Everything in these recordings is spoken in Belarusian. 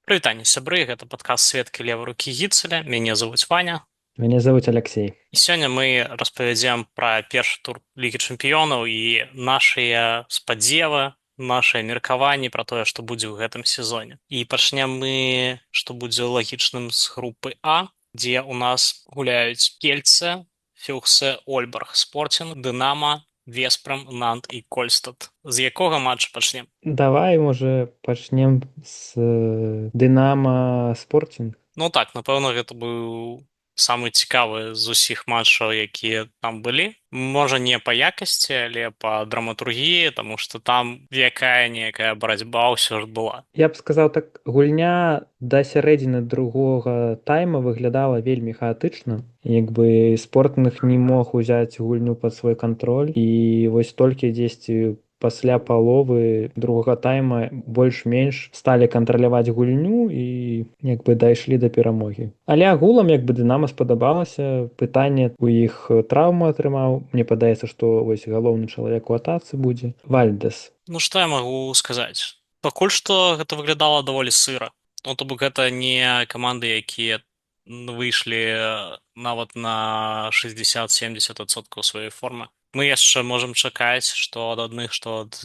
Прывітанне, сябры, гэта падкаст сведкі левай рукі Гіцеля. Мяне завуць Ваня. Меня зовут Алексей. І сёння мы распавядзем пра першы тур Лігі чэмпіёнаў і нашыя спадзевы, нашыя меркаванні пра тое, што будзе ў гэтым сезоне. І пачнем мы, што будзе лагічным з групы А, дзе ў нас гуляюць Кельце, Фюхсе, Ольбарг, Спортинг, Дынама, Веспрэм, Нант і Кольстад. З якога матча пачнем? Давай, може, почнем з Динамо Спортинг. Ну так, напэўна, гэта быў самы цікавы з усіх матчаў, якія там былі. Можа, не па якасці, але па драматургіі, таму што там якая-ніякая барацьба ўсё ж была. Я б сказаў так, гульня да сярэдзіны другога тайма выглядала вельмі хаатычна. Як бы Спортинг не мог узяць гульню пад свой кантроль, і вось толькі дзесьці пасля паловы другога тайма больш-менш сталі кантраляваць гульню і як бы дайшлі да перамогі. Але агулам як бы Дынама спадабалася, пытанне у іх траўму атрымаў. Мне падаецца, што вось галоўны чалавек у атацы будзе Вальдэс. Ну што я магу сказаць? Пакуль што гэта выглядала даволі сыра. Ну то бок гэта не каманды, якія выйшлі нават на 60-70% сваёй формы. Мы яшчэ можам чакаць, што ад адных, што ад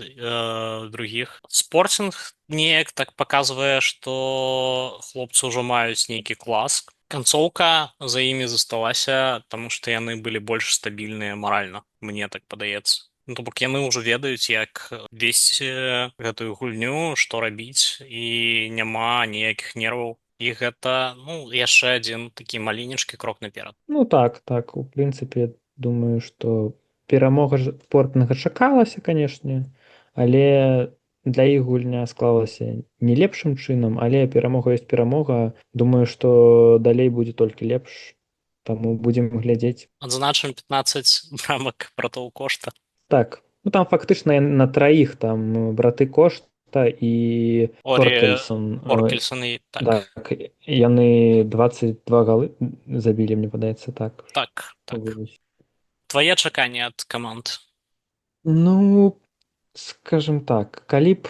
другіх. Спортинг неяк так паказвае, што хлопцы ўжо маюць нейкі клас. Канцоўка за імі засталася, таму што яны былі больш стабільныя маральна, мне так падаецца. Ну, то бок яны ўжо ведаюць, як весці гэтую гульню, што рабіць, і няма ніякіх нерваў. І гэта, ну, яшчэ адзін такі маленечкі крок наперад. Ну так, у прынцыпе, думаю, што перамога Спортинга чакалася, канешне, але для іх гульня склалася не лепшым чынам, але перамога ёсць перамога. Думаю, што далей будзе толькі лепш, таму будзем глядзець. Адзначым 15 брамак братоў Кошта. Так, ну там фактычна на траіх там браты Кошта і Торкельсон. Оркельсон і так. Так, яны 22 галы забілі, мне падаецца, так. Так. Твае чаканні ад каманд? Ну, скажем так, калі б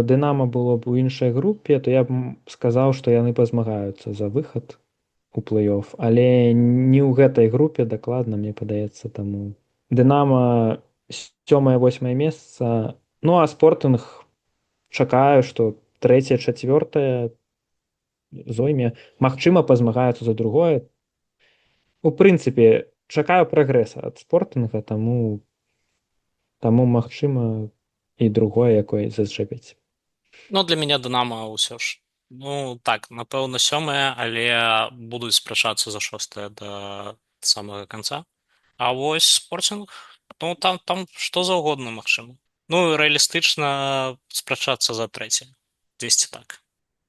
Дынама было б у іншай групе, то я б сказаў, што яны пазмагаюцца за выхад у плэй-офф, але не ў гэтай групе дакладна, мне падаецца, таму Дынама 7-8 месца. Ну а Спортинг чакаю, што 3-4 зойме, магчыма, пазмагаюцца за другое. У прынцыпе, чакаю прагрэса ад Спортинга, таму магчыма і другое якое зачэпяць. Ну, для мяне Дынама ўсё ж. Ну, так, напэўна, 7-е, але будуць спрачацца за 6-е да самага канца. А вось Спортинг, ну, там што заўгодна магчыма. Ну, рэалістычна спрачацца за 3-е. Дзесьці так.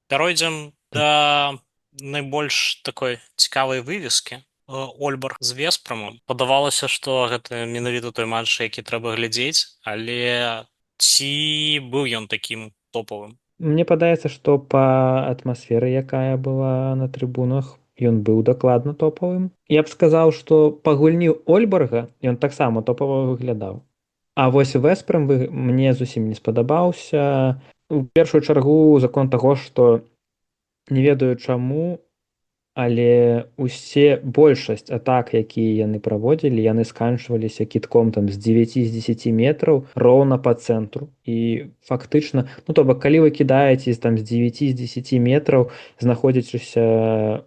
Пяройдзем да найбольш такой цікавай вывескі. Ольбарг з Веспрэмам. Падавалася, што гэта менавіта той матч, які трэба глядзець, але ці быў ён такім топавым? Мне падаецца, што па атмасферы, якая была на трыбунах, ён быў дакладна топавым. Я б сказаў, што па гульні Ольбарга ён таксама топава выглядаў. А вось Веспрэм мне зусім не спадабаўся. У першую чаргу закон таго, што не ведаю чаму, але большасць атак, якія яны праводзілі, яны сканчваліся кідком там з 9-10 метраў роўна па цэнтру. І фактычна, ну то бок, калі вы кідаеце там з 9-10 метраў, знаходзячыся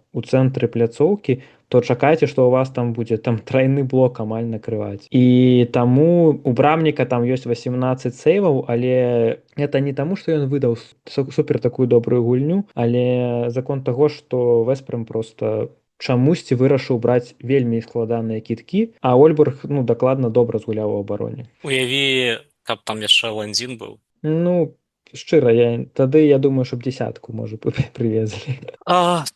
ў цэнтры пляцоўкі, то чакайце, што ў вас там будзе там трайны блок амаль накрываць. І таму у брамніка там ёсць 18 сейваў, але это не таму, што ён выдаў супер такую добрую гульню, але закон таго, што Веспрэм проста чамусьці вырашыў браць вельмі складаныя кідкі, а Ольбарг, ну, дакладна добра згуляў у абароне. Уяві, каб там яшчэ Ландзін быў. Ну, шчыра, тады, я думаю, што б 10-ку, можа, прывезлі.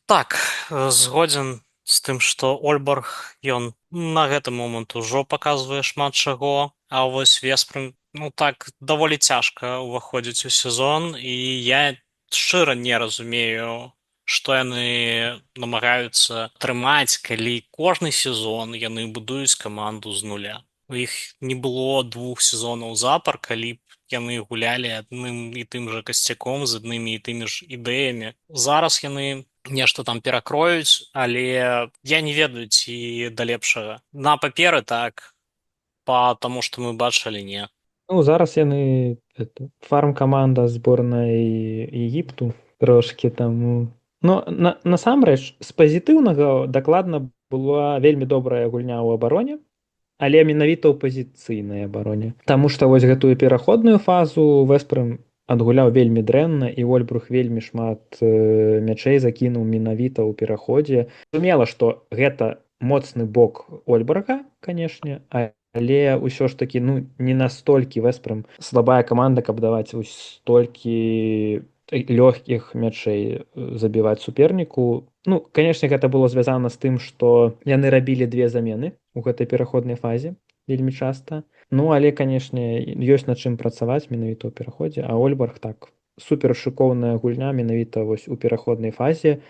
Так, згодзін з тым, што Ольбарг, ён на гэты момант ужо паказвае шмат чаго, а вось Веспрэм, ну так, даволі цяжка ўваходзіць у сезон, і я шчыра не разумею, што яны намагаюцца трымаць, калі кожны сезон яны будуюць каманду з нуля. У іх не было 2 сезонаў запар, калі б яны гулялі адным і тым жа касцяком з аднымі і тымі ж ідэямі. Зараз яны нешта там перакроюць, але я не ведаю, ці да лепшага. На паперы так, па таму, што мы бачылі, не. Ну, зараз яны фарм-каманда зборнай Егіпту трошкі таму. Ну, насамрэч, з пазітыўнага дакладна была вельмі добрая гульня ў абароне, але менавіта ў пазіцыйнай абароне. Таму што вось гэтую пераходную фазу Вэспрэм адгуляў вельмі дрэнна, і Вольбрух вельмі шмат мячэй закінуў менавіта ў пераходзе. Зразумела, што гэта моцны бок Ольберга, канешне, але ўсё ж такі ну не настолькі Вэспрэм слабая каманда, каб даваць столькі лёгкіх мячэй забіваць суперніку. Ну, канешне, гэта было звязана з тым, што яны рабілі две замены у гэтай пераходнай фазе вельмі часта. Ну, але, канешне, ёсць над чым працаваць менавіта ў пераходзе, а Ольберг так супер шыкоўная гульня менавіта вось у пераходнай фазе.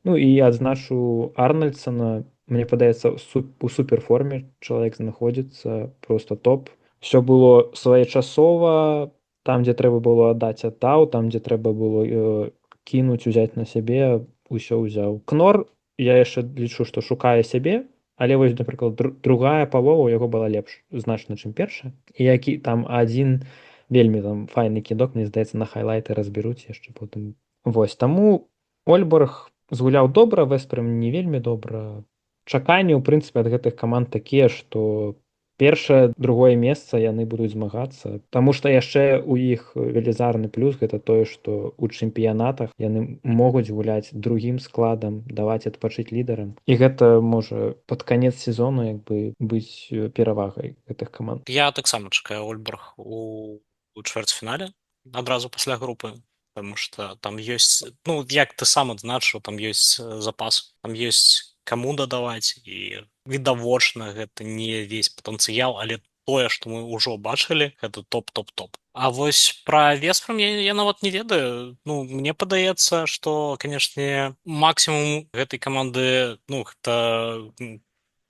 Ну і адзначу Арнальдсона, мне падаецца у суперформе чалавек знаходзіцца просто топ. Все было своечасова, там дзе трэба было аддаць аддаў, там дзе трэба было кінуць, узяць на сябе, усё ўзяў. Кнор я яшчэ лічу, што шукае сябе, але вось напрыклад другая палова у яго была лепш значна чым першая, і які там адзін вельмі там файны кідок, мне здаецца на хайлайты разберуць яшчэ потым. Вось таму Ольберг згуляў добра, Вэспрэм не вельмі добра. Чаканні ў прынцыпе ад гэтых каманд такія, што першае другое месца яны будуць змагацца, таму што яшчэ у іх велізарны плюс гэта тое, што ў чэмпіянатах яны могуць гуляць другім складам, даваць адпачыць лідарам, і гэта можа пад канец сезону як бы быць перавагай гэтых каманд. Я таксама чакаю Ольберг у чвэрцьфінале адразу пасля групы, потому что там ёсць, ну як ты сам адзначыў, там ёсць запас, там ёсць каму дадаваць, і відавочна гэта не ўвесь патэнцыял, але тое, што мы ўжо бачылі, гэта топ-топ-топ. А вось пра Вэспрэм я нават не ведаю. Ну, мне падаецца, што, канешне, максімум гэтай каманды, ну, гэта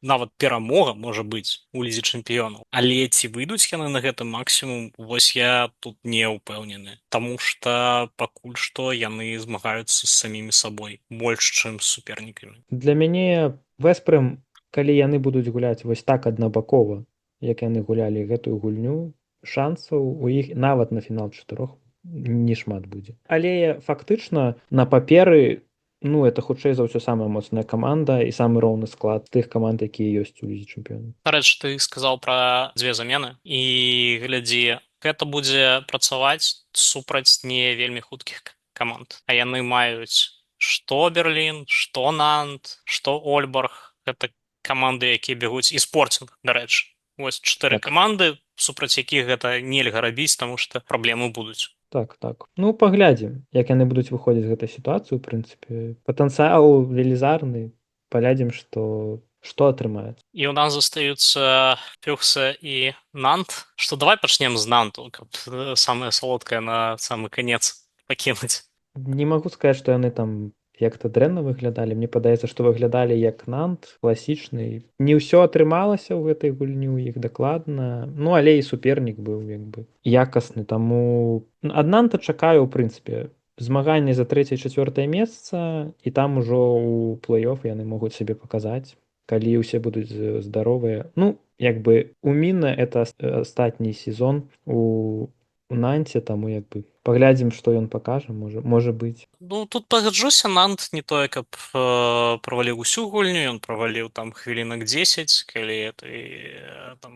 нават перамога можа быць у лізе чэмпіёнаў. Але ці выйдуць яны на гэты максімум, вось я тут не ўпэўнены. Таму што пакуль што яны змагаюцца з самімі сабой больш, чым з супернікамі. Для мяне Вэспрэм, калі яны будуць гуляць вось так аднабакова, як яны гулялі гэтую гульню, шансаў у іх нават на фінал 4 не шмат будзе. Але фактычна на паперы, ну это хутчэй за ўсё самая моцная каманда і самы роўны склад тых каманд, якія ёсць у лізе чэмпіёнаў. Нарэчы, ты сказаў пра дзве замены, і глядзі, гэта будзе працаваць супраць не вельмі хуткіх каманд. А яны маюць што Берлін, што Нант, што Ольберг. Гэта каманды, якія бягуць, і Спортинг, дарэчы. Вось 4 Так. каманды, супраць якіх гэта нельга рабіць, таму што праблемы будуць. Так. Ну, паглядзім, як яны будуць выходзіць з гэтай сітуацыі, у прынцыпе. Патэнцыял велізарны, паглядзім, што атрымаецца. І ў нас застаюцца Фюхсе і Нант. Што давай пачнем з Нанту, каб самае салодкае на самы канец пакінуць. Не магу сказаць, што яны там як-то дрэнна выглядалі. Мне падаецца, што выглядалі як Нант, класічны. Не ўсё атрымалася ў гэтай гульні ў іх дакладна. Ну, але і супернік быў як бы якасны. Таму ад Нанта чакаю, ў прынцыпе, змаганне за 3-4 месца, і там ужо ў плэй-оф яны могуць сябе паказаць, калі ўсе будуць здаровыя. Ну, як бы у Міна это астатні сезон у Нанце, таму як бы паглядзім, што ён пакажа, можа быць. Ну, тут пагаджуся, Нант не тое, каб праваліў усю гульню, ён праваліў там хвілінак 10,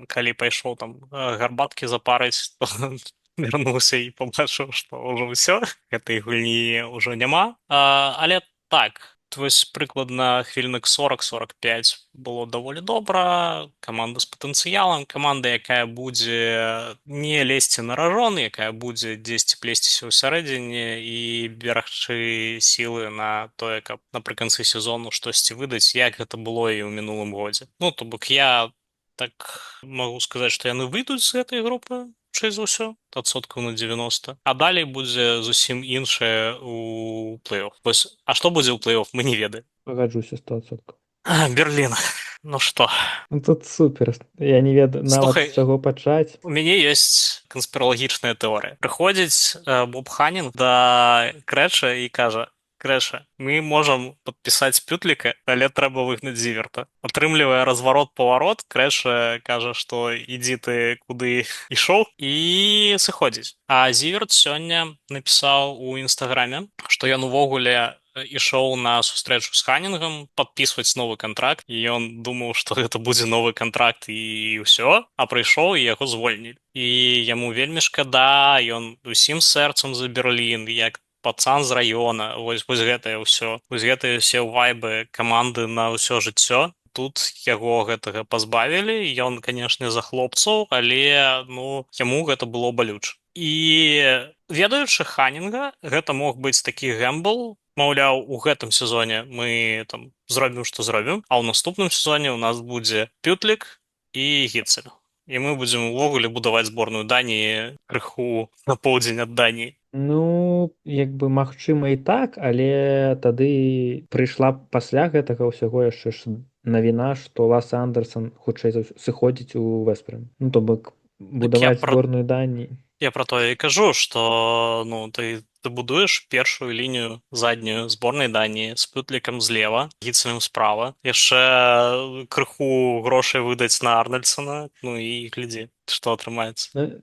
калі пайшоў там гарбаткі запарыць, то вярнуўся і пабачыў, што ўжо ўсё, гэтай гульні ўжо няма. Але так, вось прыкладна хвілінак 40-45 было даволі добра. Каманда з патэнцыялам, каманда, якая будзе не лезці на ражон, якая будзе дзесьці плесціся ўсярэдзіне і берагчы сілы на тое, каб напрыканцы сезону штосьці выдаць, як гэта было і ў мінулым годзе. Ну, то бок я так магу сказаць, што яны выйдуць з гэтай групы, за ўсё, адсоткаў на 90. А далей будзе зусім іншае у плэй-оф. А што будзе ў плэй-оф, мы не ведаем. Пагаджуся 100%. Берлін. Ну что, Ну, тут супер. Я не ведаю нават з слухай, чаго пачаць. у мяне ёсць канспіралагічная тэорыя. Прыходзіць Боб Ханінг да Крэча і кажа: Крэча, мы можам падпісаць Пютліка, але трэба выгнаць Зіверта. Атрымлівае разварот-паварот, Крэча кажа, што ідзі ты куды ішоў, і сыходзіць. А Зіверт сёння напісаў у інстаграме, што ён увогуле ішоў на сустрэчу з Ханінгам падпісваць новы кантракт, і ён думаў, што гэта будзе новы кантракт і ўсё, а прыйшоў і яго звольнілі. І яму вельмі шкада, ён усім сэрцам за Берлін, як пацан з раёна, вось гэтае ўсё, вось гэтыя ўсе вайбы каманды на ўсё жыццё. Тут яго гэтага пазбавілі, ён, канешне, за хлопцаў, але ну яму гэта было балюча. І ведаючы Ханінга, гэта мог быць такі гэмбл, маўляў, у гэтым сезоне мы там зробім, што зробім, а ў наступным сезоне у нас будзе Пютлік і Гіцель. І мы будзем увогуле будаваць зборную Даніі крыху на поўдзень ад Даніі. Ну, як бы магчыма і так, але тады прыйшла пасля гэтага ўсяго яшчэ ж навіна, што Лас Андерсон хутчэй за ўсё сыходзіць у Вэспрэм. Ну, то бок Так я будаваць зборную Даніі. про тое і кажу, што ну ты будуеш першую лінію заднюю зборнай Даніі з Пютлікам злева, Гіцелем справа, яшчэ крыху грошай выдаць на Арнальдсона, ну і глядзі, што атрымаецца.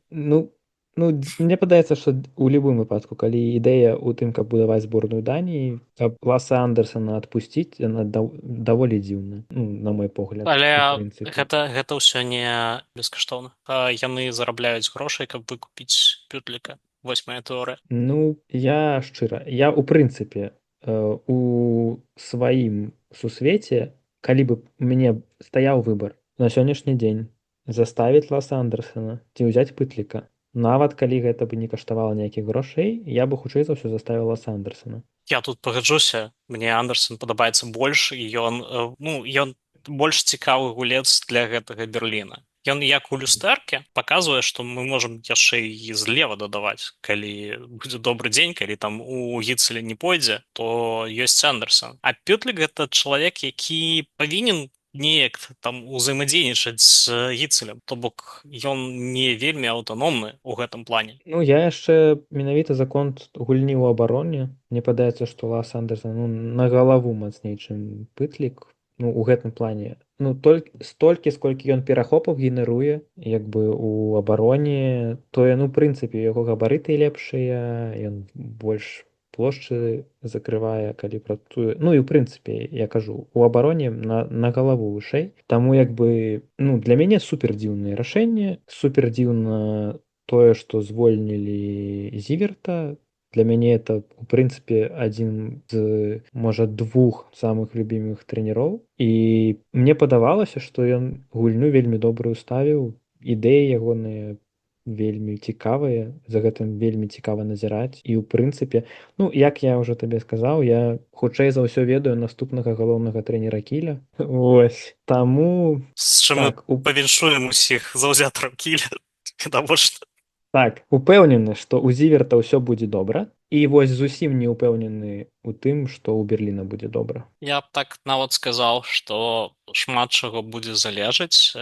Ну, мне падаецца, што ў любым выпадку, калі ідэя ў тым, каб будаваць зборную Даніі, каб Ласа Андерсона адпусціць, яна даволі дзіўна, ну, на мой погляд, Але у прынцыпе. гэта ўсё не бескаштоўна. Яны зарабляюць грошай, каб выкупіць Пютліка. Вось моя тэорыя. Ну, я шчыра, я ў прынцыпе у сваім сусвеце, калі бы у мяне стаяў выбар на сённяшні дзень заставіць Ласа Андерсона ці ўзяць Пытліка, нават калі гэта бы не каштавала ніякіх грошай, я бы хутчэй за ўсё заставіў Ласа Андерсона. Я тут пагаджуся, мне Андерсон падабаецца больш, і ён больш цікавы гулец для гэтага Берліна. Ён як у люстэрке паказвае, што мы можам яшчэ і злева дадаваць, калі будзе добры дзень, калі там у Гіцеля не пойдзе, то ёсць Андерсон. А Пютлік гэта чалавек, які павінен неяк там узаемадзейнічаць з Гіцелем, то бок ён не вельмі аўтаномны ў гэтым плане. Ну, я яшчэ менавіта за конт гульні ў абароне. Мне падаецца, што Лас Андерсон на галаву мацней, чым Пытлік. Ну, у гэтым плане. Ну, столькі, сколькі ён перахопаў генеруе, як бы у абароне, то ну, у прынцыпе, яго габарыты лепшыя, ён больш плошчы закрывае, калі працуе. Ну, і ў прынцыпе, я кажу, у абароне на галаву вышэй. Таму, як бы, ну, для мяне супер дзіўнае рашэнне, супер дзіўна тое, што звольнілі Зіверта. Для мяне это, у прынцыпе, адзін з, можа, двух самых любімых трэнероў. І мне падавалася, што ён гульню вельмі добрую ставіў. Ідэі ягоныя вельмі цікавыя, за гэтым вельмі цікава назіраць. І ў прынцыпе, ну, як я ўжо табе сказаў, я хутчэй за ўсё ведаю наступнага галоўнага трэнера Кіля. Вось. Таму З чым мы так, павіншуем усіх заўзятараў Кіля. Відавочна. так, упэўнены, што ў Зіверта ўсё будзе добра. І вось зусім не ўпэўнены ў тым, што ў Берліна будзе добра. Я б так нават сказаў, што шмат чаго будзе залежаць,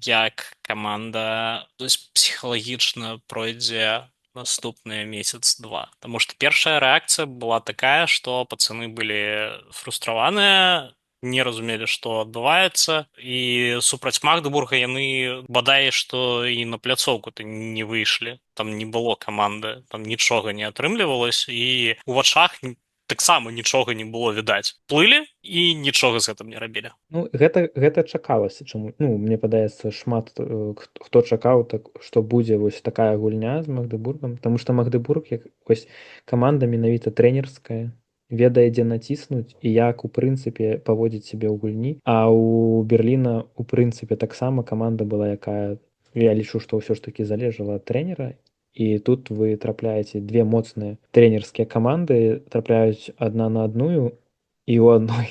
як каманда псіхалагічна пройдзе наступны месяц-два. Таму што першая рэакцыя была такая, што пацаны былі фрустраваныя, не разумелі, што адбываецца, і супраць Магдебурга яны бадай што і на пляцоўку-то не выйшлі, там не было каманды, там нічога не атрымлівалася, і ў вачах таксама нічога не было відаць. Плылі і нічога з гэтым не рабілі. Ну, гэта чакалася, чаму, ну, мне падаецца, шмат хто чакаў, так, што будзе вось такая гульня з Магдебургам, таму што Магдебург, як вось каманда менавіта трэнерская, ведае, дзе націснуць і як у прынцыпе паводзіць сябе ў гульні. А ў Берліна у прынцыпе таксама каманда была, якая, я лічу, што ўсё ж такі залежала ад трэнера. І тут вы трапляеце две моцныя трэнерскія каманды, трапляюць адна на адную, і ў адной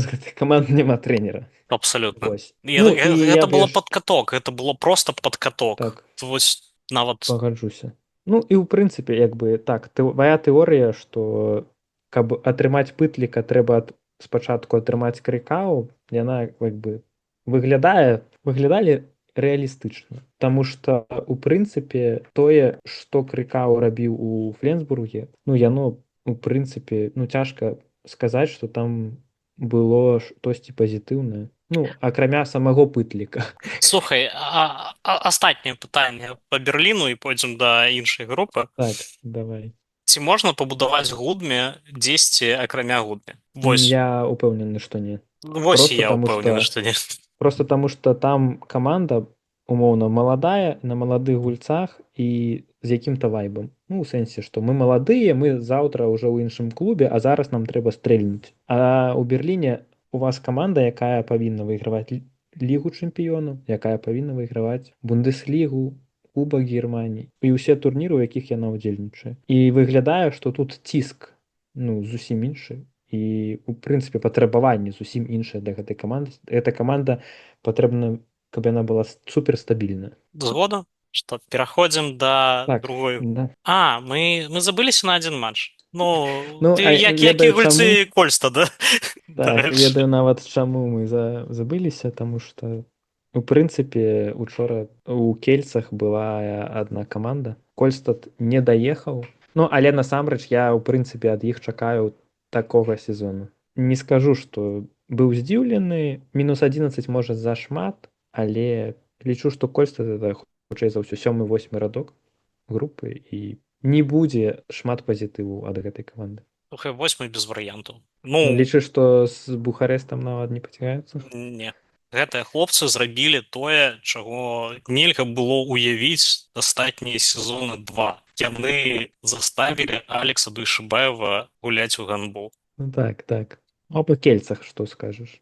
з гэтых каманд няма трэнера. Абсалютна. Вось. Ну, і Гэта я было падкаток, гэта было проста падкаток. Так. Вось нават Пагаджуся. Ну і ў прынцыпе, як бы так, твая тэорыя, што каб атрымаць Пытліка, трэба спачатку атрымаць Крыкау, яна як бы выглядалі рэалістычна. Таму што у прынцыпе тое, што Крыкаў рабіў у Фленсбурге, ну яно у прынцыпе ну цяжка сказаць, што там было штосьці пазітыўнае. Ну акрамя самого пытліка. Слухай, астатняе пытанне па Берліну і пойдзем да іншай групы. Так, давай. Ці можна пабудаваць гудме дзесьці акрамя гудме? Вось. Я упэўнены, што не. Вось і Просто я таму ўпэўнены, што што не. Просто таму што там каманда умоўна маладая на маладых гульцах і з якім-то вайбам. Ну, у сэнсе, што мы маладыя, мы заўтра ўжо ў іншым клубе, а зараз нам трэба стрэльнуць. А ў Берліне у вас каманда, якая павінна выйграваць лігу чэмпіёнаў, якая павінна выйграваць бундеслігу, кубак Германіі і ўсе турніры, у якіх яна ўдзельнічае. І выглядае, што тут ціск ну зусім іншы. І у прынцыпе патрабаванні зусім іншыя да гэтай каманды. Эта каманда патрэбна, каб яна была суперстабільная. Згода, што пераходзім да Так, другой. да. Мы забыліся на адзін матч. Ну, Ну, ты а які ведаю чаму. гульцы Кольста, да? Так, Дарэчы. ведаю нават чаму мы забыліся, таму што у прынцыпе учора у кельцах была адна каманда. Кольстад не даехаў. Ну, але насамрэч я ў прынцыпе ад іх чакаю такога сезону. Не скажу, што быў здзіўлены, мінус 11 можа зашмат, але лічу, што Кольстад это хутчэй за ўсё 7-8 радок групы і не будзе шмат пазітыву ад гэтай каманды. Слухай, 8 без варыянтаў. Ну, Ну, лічыш, што з Бухарэстам нават не пацягаюцца? не. Гэтыя хлопцы зрабілі тое, чаго нельга было ўявіць астатнія сезоны 2. Яны заставілі Алекса Дуйшыбаева гуляць у гандбол. Ну так, так. А па кельцах што скажаш?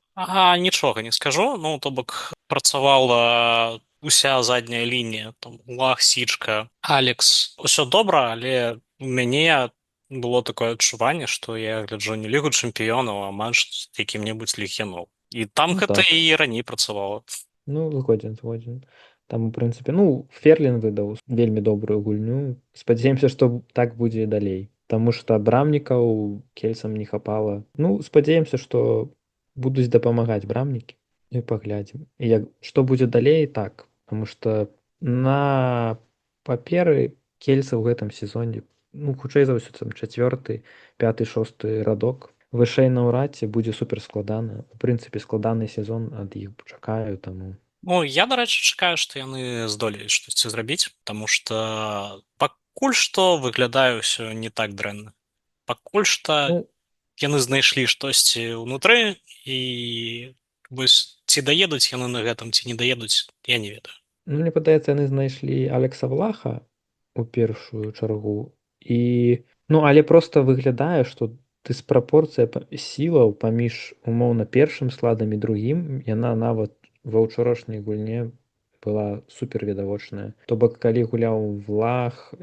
Нічога не скажу. Ну, то бок працавала уся задняя лінія. Там Лах, Січка, Алекс. Усё добра, але у мяне было такое адчуванне, што я гляджу не лігу чэмпіёнаў, а матч з якім-небудзь легіёнаў. І там Ну гэта так. і раней працавала. Ну, згодзін. Там, у прынцыпе, ну, Ферлін выдаў вельмі добрую гульню. Спадзяемся, што так будзе і далей. Таму што брамнікаў кельцам не хапала. Ну, спадзяемся, што будуць дапамагаць брамнікі. І паглядзім. І што будзе далей, так. Таму што на паперы кельцы ў гэтым сезоне, ну, хутчэй за ўсё, там 4-й, 5-й, 6-й радок. Вышэй наўрад ці будзе суперскладана. У прынцыпе, складаны сезон ад іх чакаю, таму. Ну, я, дарэчы, чакаю, што яны здолеюць штосьці зрабіць, таму што пакуль што выглядае ўсё не так дрэнна. Пакуль што Ну, яны знайшлі штосьці ўнутры і вось ці даедуць яны на гэтым, ці не даедуць, я не ведаю. ну, мне падаецца, яны знайшлі Алекса Влаха у першую чаргу. Ну, але проста выглядае, што дыспрапорцыя сілаў паміж умоўна першым складам і другім, яна нават ва ўчорашняй гульне была супервідавочная. То бок калі гуляў Влах,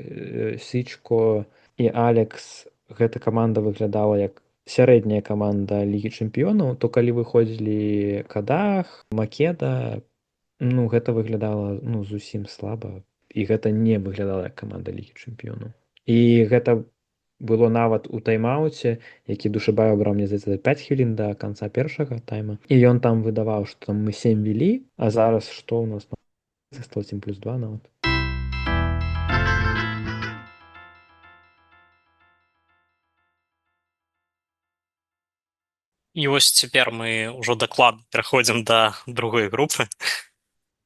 Січко і Алекс, гэта каманда выглядала як сярэдняя каманда Лігі чэмпіёнаў, то калі выходзілі Кадах, Македа, ну гэта выглядала ну зусім слаба і гэта не выглядала як каманда Лігі чэмпіёнаў. І гэта было нават у тайм-ауце, які Душыбаеў браў, мне здаецца, 5 хвілін да канца першага тайма. І ён там выдаваў, што там мы 7 вялі, а зараз што ў нас стало 7+2 нават. І вось цяпер мы ўжо дакладна пераходзім да другой групы.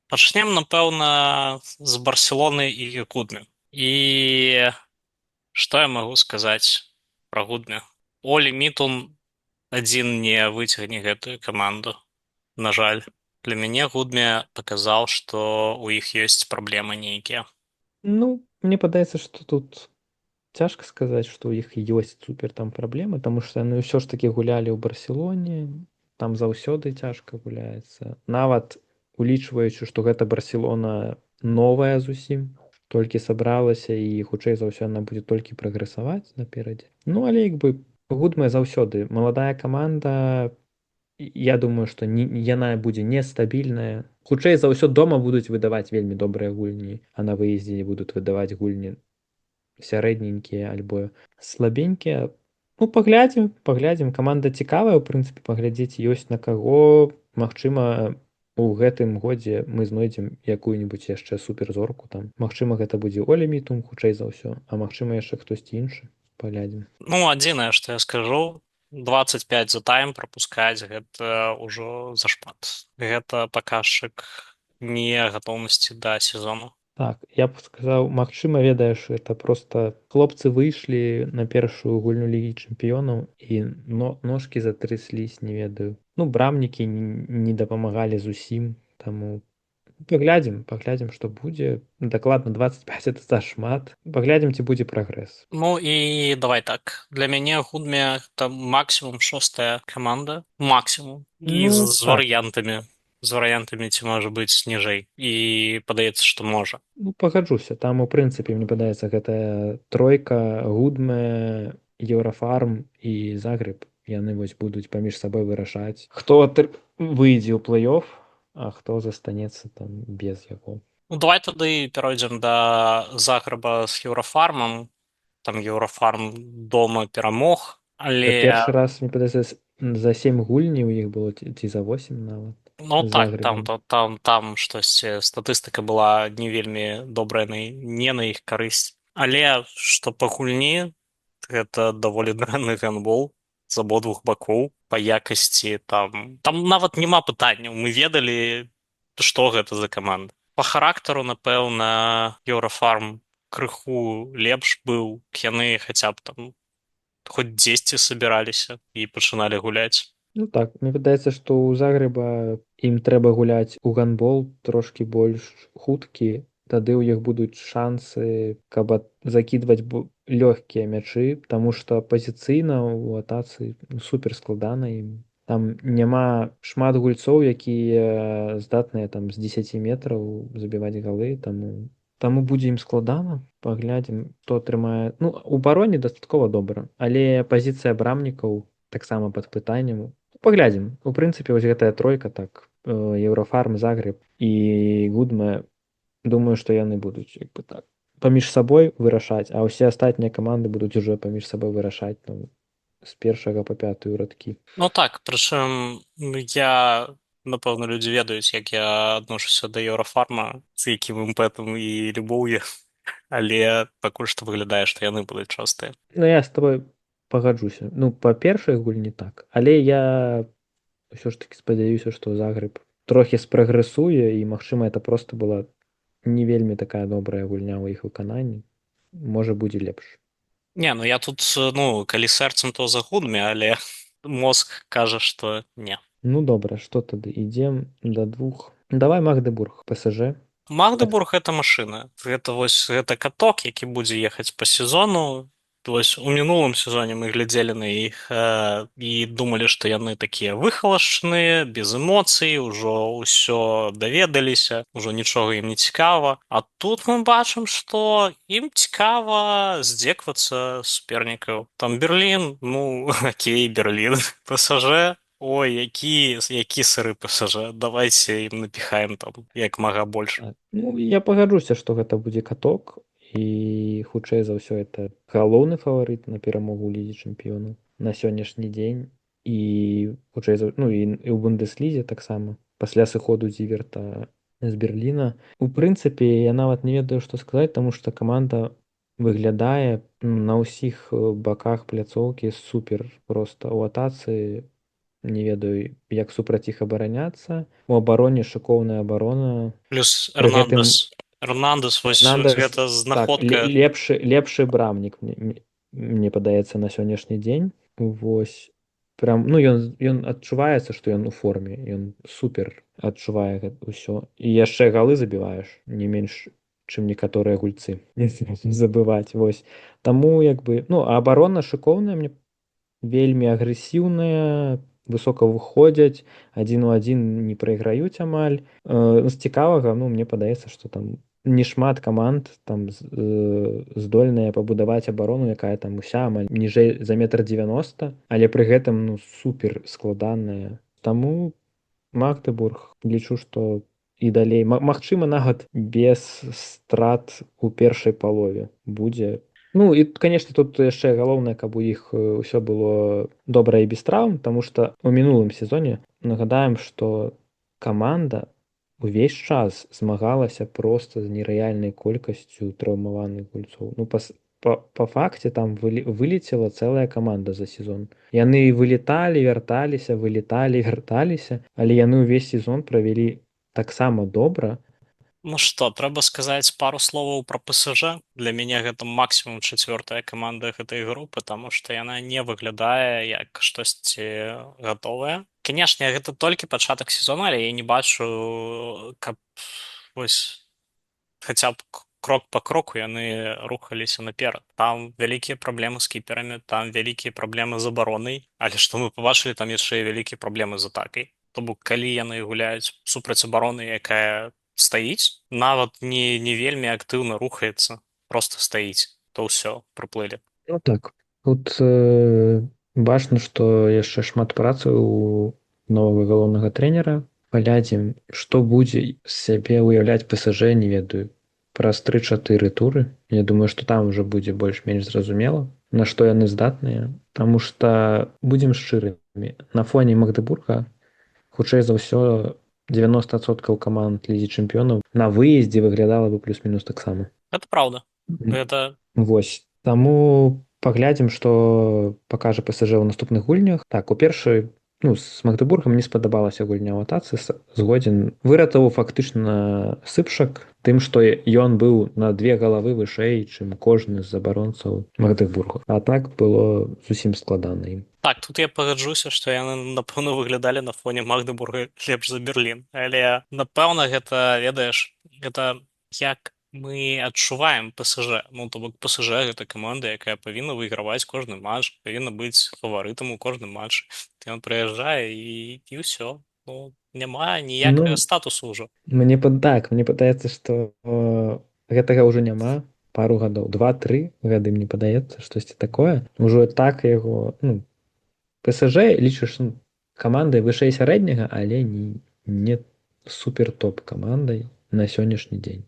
Пачнем, напэўна, з Барселоны і Гудмі. І што я магу сказаць пра Гудмі? Олі Мітун адзін не выцягне гэтую каманду. На жаль, для мяне Гудмі паказаў, што ў іх ёсць праблемы нейкія. Ну, мне падаецца, што тут цяжка сказаць, што ў іх ёсць супер там праблемы, таму што яны ўсё ж такі гулялі ў Барселоне, там заўсёды цяжка гуляецца. Нават улічваючы, што гэта Барселона новая зусім, толькі сабралася і хутчэй за ўсё яна будзе толькі прагрэсаваць наперадзе. Ну, але як бы Гудмэ заўсёды маладая каманда, я думаю, што яна будзе нестабільная. Хутчэй за ўсё дома будуць выдаваць вельмі добрыя гульні, а на выездзе будуць выдаваць гульні сярэдненькія альбо слабенькія. Ну, паглядзім. Каманда цікавая, у прынцыпе, паглядзець ёсць на каго. Магчыма, у гэтым годзе мы знойдзем якую-нибудь яшчэ суперзорку там. Магчыма, гэта будзе Оля Мітум, хутчэй за ўсё, а магчыма яшчэ хтосьці іншы. Паглядзім. Ну, адзінае, што я скажу, 25 за тайм прапускаць гэта ўжо зашмат. Гэта паказчык не гатоўнасці да сезону. Так, я б сказаў, магчыма, ведаеш, это проста хлопцы выйшлі на першую гульню лігі чэмпіёнаў і ножкі затрысліся, не ведаю. Ну, брамнікі не дапамагалі зусім, таму паглядзім, што будзе. Дакладна 25 это зашмат. Паглядзім, ці будзе прагрэс. Ну і давай так. Для мяне Гудме там максімум 6-я каманда. Максімум. І Ну, з так. варыянтамі. З варыянтамі ці можа быць ніжэй. І падаецца, што можа. Ну, пагаджуся. Там, у прынцыпе, мне падаецца, гэтая тройка, Гудме, Еўрафарм і Загрэб. Яны вось будуць паміж сабой вырашаць, хто выйдзе ў плэй-офф, а хто застанецца там без яго. Ну, давай тады перайдзем да Загрэба з Еўрафармам. Там Еўрафарм дома перамог, але... Першы раз, мне падаецца, за 7 гульняў у іх было, ці за 8 нават. Ну з так, Загрэбам. там штосьці, статыстыка была не вельмі добрая, не на іх карысць. Але што па гульні, гэта даволі дрэнны гандбол з абодвух бакоў па якасці там нават няма пытанняў, мы ведалі, што гэта за каманда. Па характару, напэўна, Еўрафарм крыху лепш быў, яны хаця б там хоць дзесьці сабіраліся і пачыналі гуляць. Ну так, мне падаецца, што ў Загрэба ім трэба гуляць у гандбол трошкі больш хуткі, тады ў іх будуць шансы, каб закідваць лёгкія мячы, таму што пазіцыйна ў атацы супер складана ім. Там няма шмат гульцоў, якія здатныя там з 10 метраў забіваць галы, таму будзе ім складана. Паглядзім, хто атрымае. Ну, у бароне дастаткова добра, але пазіцыя брамнікаў таксама пад пытаннем. Паглядзім. У прынцыпе, вось гэтая тройка, так, Еўрафарм, Загрэб і Гудме, думаю, што яны будуць як бы так паміж сабой вырашаць, а ўсе астатнія каманды будуць ужо паміж сабой вырашаць там з 1 па 5 радкі. Ну так, прычым я, напэўна, людзі ведаюць, як я адношуся да Еўрафарма, з якім імпэтам і любоўю, але пакуль што выглядае, што яны будуць частыя. Ну, я з тобой пагаджуся. Ну, па першай гульні так, але я ўсё ж таки спадзяюся, што Загрэб трохі спрагрэсуе і, магчыма, это проста была не вельмі такая добрая гульня ў іх выкананні. Можа, будзе лепш. Не, ну я тут, ну, калі сэрцам, то за Гудме, але мозг кажа, што не. Ну, добра, што тады? Ідзем да 2. Давай Магдебург, ПСЖ. Магдебург гэта машына. Гэта каток, які будзе ехаць па сезону. Вось у мінулым сезоне мы глядзелі на іх і думалі, што яны такія выхалашчаныя, без эмоцый, ужо ўсё даведаліся, ужо нічога ім не цікава. А тут мы бачым, што ім цікава здзеквацца супернікаў. Там Берлін, ну, окей, Берлін. ПСЖ, ой, які сыры ПСЖ, давайце ім напіхаем там як мага больш. Ну, я пагаджуся, што гэта будзе каток, і хутчэй за ўсё это галоўны фаварыт на перамогу ў лізе чэмпіёнаў на сённяшні дзень і хутчэй за ну і ў Бундеслізе таксама пасля сыходу Зіверта з Берліна. У прынцыпе, я нават не ведаю, што сказаць, таму што каманда выглядае на ўсіх баках пляцоўкі супер проста ў атацы. Не ведаю, як супраць іх абараняцца. У абароне шыкоўная абарона. Плюс Пры гэтым Эрнандес, вось гэта знаходка. Так, лепшы брамнік, мне падаецца, на сённяшні дзень. Вось. Прям, ну, ён адчуваецца, што ён у форме. Ён супер адчувае гэта ўсё. І яшчэ галы забіваеш не менш, чым некаторыя гульцы. Не забываць. Вось. Таму, як бы, ну, а абарона шыкоўная, мне вельмі агрэсіўная, высока выходзяць, 1-1 не прайграюць амаль. З цікавага, ну, мне падаецца, што там не шмат каманд там здольныя пабудаваць абарону, якая там уся амаль ніжэй за 1,90 м, але пры гэтым, ну, супер складаная. Таму Магдебург, лічу, што і далей, магчыма, нават без страт у першай палове будзе. Ну, і, конечно, тут яшчэ галоўнае, каб у іх ўсё было добра і без траўм, таму што ў мінулым сезоне нагадаем, што каманда увесь час змагалася проста з нерэальнай колькасцю траўмаваных гульцоў. Ну, па факце там вылецела цэлая каманда за сезон. Яны вылеталі, вярталіся, вылеталі, вярталіся, але яны ўвесь сезон правялі таксама добра. Ну што, трэба сказаць пару словаў пра ПСЖ. Для мяне гэта максімум чацвёртая каманда гэтай групы, таму што яна не выглядае як штосьці гатовае. Канешне, гэта толькі пачатак сезона, але я не бачу, каб вось хаця б крок па кроку яны рухаліся наперад. Там вялікія праблемы з кіперамі, там вялікія праблемы з абаронай, але што мы пабачылі, там яшчэ і вялікія праблемы з атакай. То бок калі яны гуляюць супраць абароны, якая стаіць, нават не вельмі актыўна рухаецца, просто стаіць, то ўсё, прыплылі. Ну так. Тут бачна, што яшчэ шмат працы у новага галоўнага трэнера. Паглядзім, што будзе з сябе ўяўляць ПСЖ, не ведаю, праз 3-4 туры. Я думаю, што там уже будзе больш-менш зразумела, на што яны здатныя. Таму што, будзем шчырымі, на фоне Магдебурга, хутчэй за ўсё, 90% каманд Лігі чэмпіёнаў на выездзе выглядала бы плюс-мінус таксама. Гэта праўда. Гэта Вось. Таму паглядзім, што пакажа ПСЖ ў наступных гульнях. Так, у першай, ну, з Магдебургам не спадабалася гульня ў атацы, згодзін. Выратаваў фактычна Сыпшак тым, што ён быў на 2 галавы вышэй, чым кожны з абаронцаў Магдебургу. А так было зусім складана ім. так, тут я пагаджуся, што яны, напэўна, выглядалі на фоне Магдебурга лепш за Берлін. Але, напэўна, гэта, ведаеш, гэта як мы адчуваем ПСЖ. Ну, то бок ПСЖ гэта каманда, якая павінна выйграваць кожны матч, павінна быць фаварытам у кожным матчы. Ён прыязджае і ўсё. Ну, няма ніякага Ну, статусу ўжо. мне падаецца, што гэтага ўжо няма. Пару гадоў, 2-3 гады, мне падаецца, штосьці такое. Ужо так яго, ну, ПСЖ лічыш камандай вышэй сярэдняга, але не супер топ камандай на сённяшні дзень.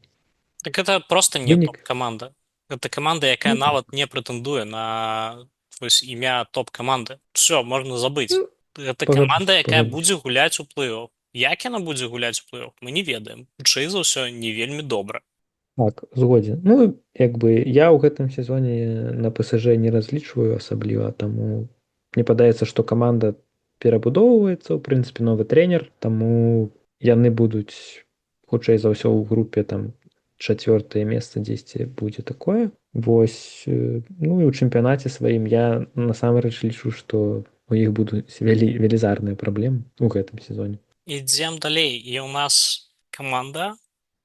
Так гэта проста не Вынік, топ-каманда. Гэта каманда, якая ну, нават не прэтэндуе на вось імя топ-каманды. Всё, можна забыць. ну, Гэта каманда, якая пагадзуся. будзе гуляць у плэй-оф. Як яна будзе гуляць у плэй-оф, мы не ведаем. Хутчэй за ўсё, не вельмі добра. Так, згодзін. Ну, як бы я ў гэтым сезоне на ПСЖ не разлічваю асабліва, таму мне падаецца, што каманда перабудоўваецца, у прынцыпе, новы трэнер, таму яны будуць хутчэй за ўсё ў групе там 4-е месца дзесьці будзе такое. Вось, ну і ў чэмпіянаце сваім я насамрэч лічу, што у іх будуць велізарныя праблемы ў гэтым сезоне. Ідзем далей. І ў нас каманда,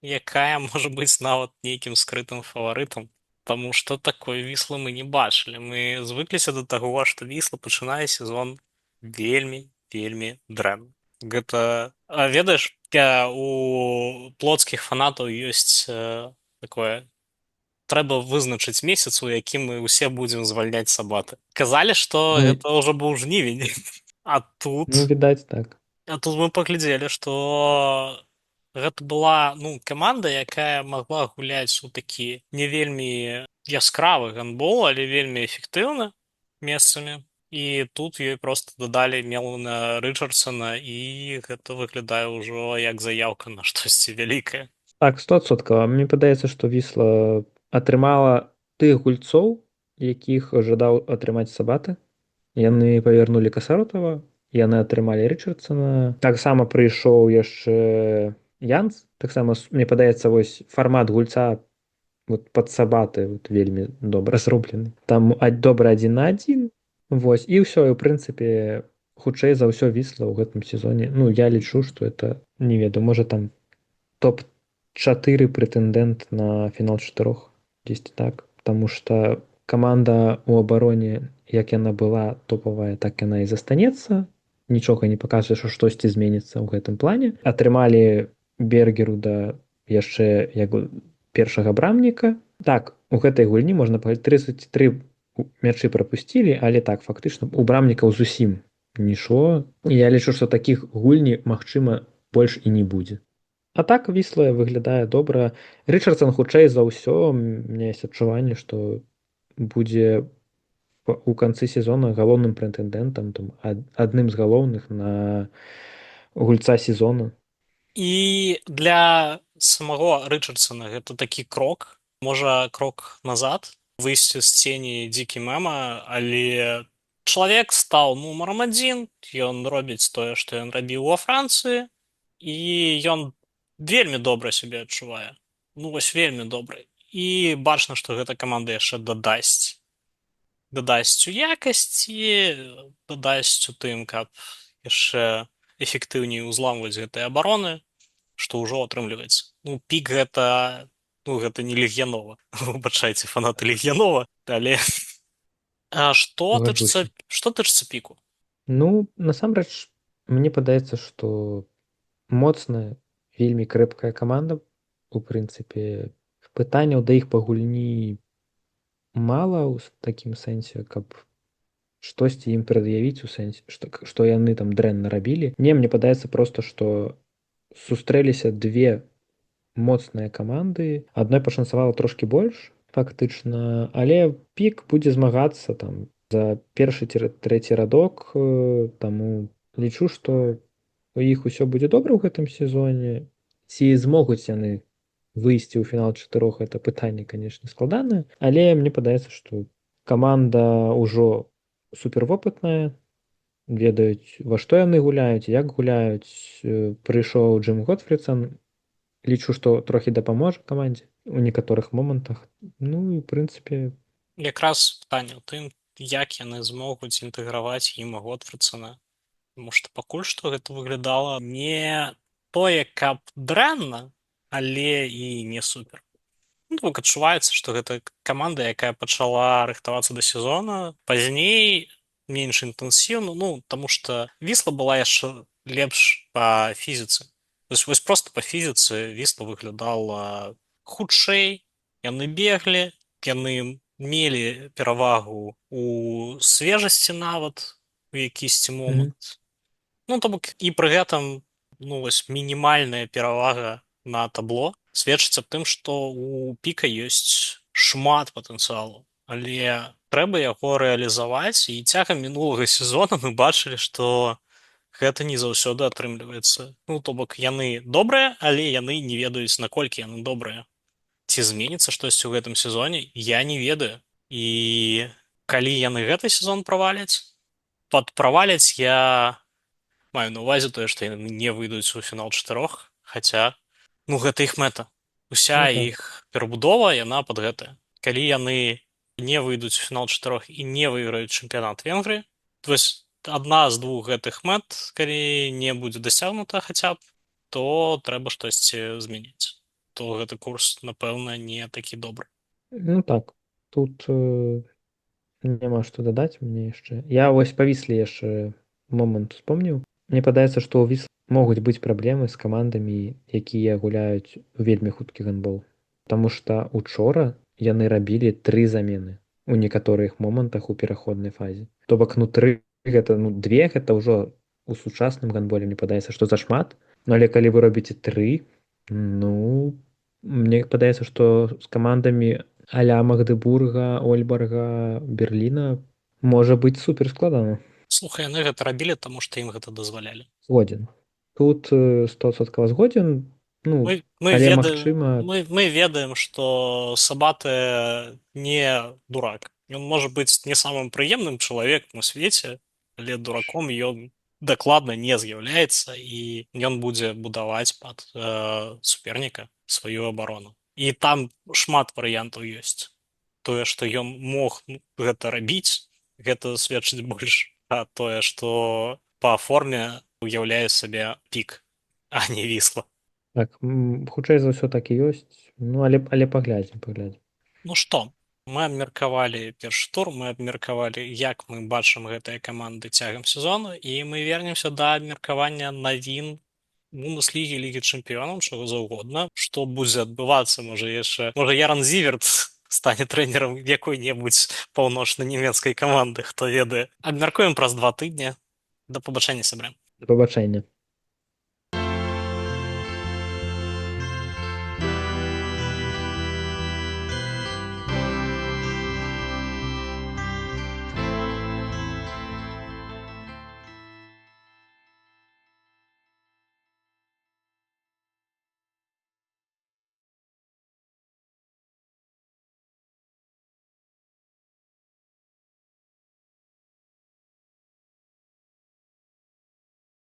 якая можа быць нават нейкім скрытым фаварытам. Таму што такой віслы мы не бачылі. Мы звыкліся да таго, што вісла пачынае сезон вельмі дрэнна. Гэта, ведаеш, у плотскіх фанатаў ёсць такое. Трэба вызначыць месяц, у якім мы ўсе будзем звальняць сабаты. Казалі, што Ну, гэта ўжо быў жнівень. А ну тут відаць так. мы паглядзелі, што гэта была, ну, каманда, якая магла гуляць у такі не вельмі яскравы гандбол, але вельмі эфектыўна месцамі. І тут ёй проста дадалі Мелвіна Рычардсона, і гэта выглядае ўжо як заяўка на штосьці вялікае. Так, 100%. Мне падаецца, што вісла атрымала тых гульцоў, якіх жадаў атрымаць сабаты. Яны павярнулі Касаротава, яны атрымалі Рычардсона. Таксама прыйшоў яшчэ Янц. Таксама, мне падаецца, вось фармат гульца вот, пад сабаты вот, вельмі добра зроблены. Там добра 1-1. Вось, і ўсё, і ў прынцыпе, хутчэй за ўсё вісла ў гэтым сезоне. Ну, я лічу, што это, не ведаю, можа там топ-4 прэтэндэнт на фінал 4, дзесьці так. Таму што каманда ў абароне, як яна была топавая, так яна і застанецца. Нічога не паказвае, што штосьці зменіцца ў гэтым плане. Атрымалі Бергеру да яшчэ як першага брамніка. Так, у гэтай гульні можна паглядзець 33 мячы прапусцілі, але так, фактычна, у брамнікаў зусім нічого. Я лічу, што такіх гульні, магчыма, больш і не будзе. А так вісла выглядае добра. Рычардсон хутчэй за ўсё, мне ёсць адчуванне, што будзе у канцы сезона галоўным прэтэндэнтам, адным з галоўных на гульца сезона. І для самого Ричардсона гэта такі крок, можа крок назад, выйсці з цені дзікі мема, але чалавек стаў нумарам адзін, ён робіць тое, што ён рабіў ва Францыі, і ён вельмі добра сябе адчувае. Ну вось вельмі добра. І бачна, што гэта каманда яшчэ дадасць у якасці, дадасць у тым, каб яшчэ эфектыўней узламваць гэтыя абароны, што ўжо атрымліваецца. Ну, пік гэта, ну, гэта не легіянова. Выбачайце, фанаты легіянова, але Пагаджуся. што тычыцца піку? Ну, насамрэч, мне падаецца, што моцная, вельмі крэпкая каманда, у прынцыпе, пытанняў да іх па гульні мала ў такім сэнсе, каб штосьці ім прад'явіць у сэнсе, што яны там дрэнна рабілі. Не, мне падаецца проста, што сустрэліся две моцныя каманды. Адной пашанцавала трошкі больш, фактычна, але пік будзе змагацца там за першы-трэці радок, таму лічу, што у іх усё будзе добра ў гэтым сезоне. Ці змогуць яны выйсці ў фінал чатырох, гэта пытанне, канешне, складанае, але мне падаецца, што каманда ўжо супервопытная, ведаюць, во што яны гуляюць, як гуляюць. Прыйшоў Джим Готфрідсон, лічу, што трохі дапаможа камандзе у некаторых момантах. Ну і ў прынцыпе, Якраз пытанне ў тым, як яны змогуць інтэграваць ім Готфрідсона. Таму што пакуль што гэта выглядала не тое, каб дрэнна, але і не супер. Ну, так адчуваецца, што гэта каманда, якая пачала рыхтавацца да сезона, пазней менш інтэнсіўна, ну, таму што Вісла была яшчэ лепш па фізіцы. Вось проста па фізіцы Вісла выглядала хутчэй, яны беглі, яны мелі перавагу у свежасці нават у якісьці момант. Ну, то бок і пры гэтым, ну, вось мінімальная перавага на табло сведчыць аб тым, што у піка ёсць шмат патэнцыялу, але трэба яго рэалізаваць, і цягам мінулага сезона мы бачылі, што гэта не заўсёды атрымліваецца. Ну, то бок яны добрыя, але яны не ведаюць, наколькі яны добрыя. Ці зменіцца штосьці ў гэтым сезоне, я не ведаю. І калі яны гэты сезон праваляць, праваляць я маю на ўвазе тое, што яны не выйдуць у фінал чатырох, хаця, ну, гэта іх мэта. ну Уся так. іх перабудова, яна пад гэта. Калі яны не выйдуць у фінал чатырох і не выйграюць чэмпіянат Венгрыі, то вось адна з двух гэтых мэт, калі не будзе дасягнута хаця б, то трэба штосьці змяніць. То гэты курс, напэўна, не такі добры. Ну так, тут няма што дадаць мне яшчэ. Я вось павіслі яшчэ момант успомніў. Мне падаецца, што ў Віслы могуць быць праблемы з камандамі, якія гуляюць вельмі хуткі гандбол. Таму што учора яны рабілі 3 замены у некаторых момантах у пераходнай фазе. То бок, ну 3 гэта, ну 2 гэта ўжо у сучасным гандболе, мне падаецца, што зашмат. Ну але калі вы робіце 3, ну мне падаецца, што з камандамі а-ля Магдебурга, Ольбарга, Берліна можа быць супер складана. Слухай, яны гэта рабілі, таму што ім гэта дазвалялі. Згодзін. Тут 100% згодзін. Ну, але магчыма, мы ведаем, што Сабаты не дурак. Ён можа быць не самым прыемным чалавекам у свеце, але дураком ён дакладна не з'яўляецца, і ён будзе будаваць пад суперніка сваю абарону. І там шмат варыянтаў ёсць. Тое, што ён мог гэта рабіць, гэта сведчыць больш пра тое, што па форме уяўляе сабе пік, а не Вісла. так, хутчэй за ўсё так і ёсць. Ну, але паглядзім. Ну што, мы абмеркавалі першы тур, мы абмеркавалі, як мы бачым гэтыя каманды цягам сезону, і мы вернемся да абмеркавання навін Бундеслігі, Лігі чэмпіёнаў, чаго заўгодна, што будзе адбывацца, можа Яран Зіверт стане трэнерам якой-небудзь паўночна-нямецкай каманды, хто ведае. Абмяркуем праз 2 тыдні. Да пабачэння, сябры. Да пабачэння.